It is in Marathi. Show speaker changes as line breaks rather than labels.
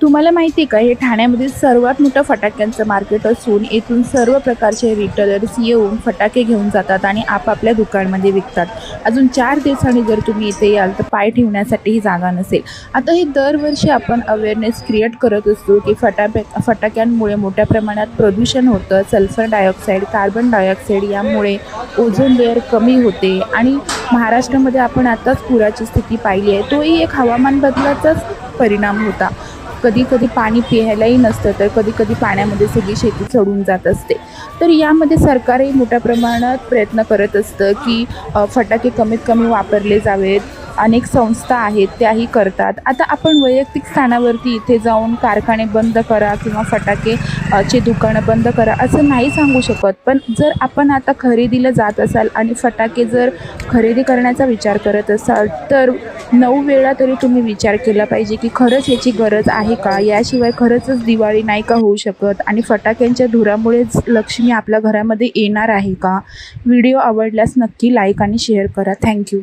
तुम्हाला माहिती आहे का, हे ठाण्यामध्ये सर्वात मोठं फटाक्यांचं मार्केट असून येथून सर्व प्रकारचे रिटेलर्स येऊन फटाके घेऊन जातात आणि आपापल्या दुकानमध्ये विकतात. अजून 4 दिवसांनी जर तुम्ही इथे याल तर पाय ठेवण्यासाठीही जागा नसेल. आता हे दरवर्षी आपण अवेअरनेस क्रिएट करत असतो की फटाक्यांमुळे मोठ्या प्रमाणात प्रदूषण होतं. सल्फर डायऑक्साईड, कार्बन डायऑक्साईड यामुळे ओझोन लेयर कमी होते आणि महाराष्ट्रामध्ये आपण आताच पुराची स्थिती पाहिली आहे. तोही एक हवामान बदलाचाच परिणाम होता. कधी-कधी पाणी प्यायलाही नसतं, तर कधी-कधी पाण्यामध्ये सगळी शेती सडून जात असते. तर यामध्ये सरकारही मोठ्या प्रमाणात प्रयत्न करत असतं की फटाके कमीत कमी वापरले जावेत. अनेक संस्था आहेत त्याही करतात. आता आपण वैयक्तिक स्थानावरती इथे जाऊन कारखाने बंद करा किंवा फटाके ची दुकानं बंद करा असं नाही सांगू शकत. पण जर आपण आता खरेदीला जात असाल आणि फटाके जर खरेदी करण्याचा विचार करत असाल तर 9 वेळा तरी तुम्ही विचार केला पाहिजे की खरंच ह्याची गरज आहे का? याशिवाय खरंचच दिवाळी नाही का होऊ शकत? आणि फटाक्यांच्या धुरामुळेच लक्ष्मी आपल्या घरामध्ये येणार आहे का? व्हिडिओ आवडल्यास नक्की लाईक आणि शेअर करा. Thank you.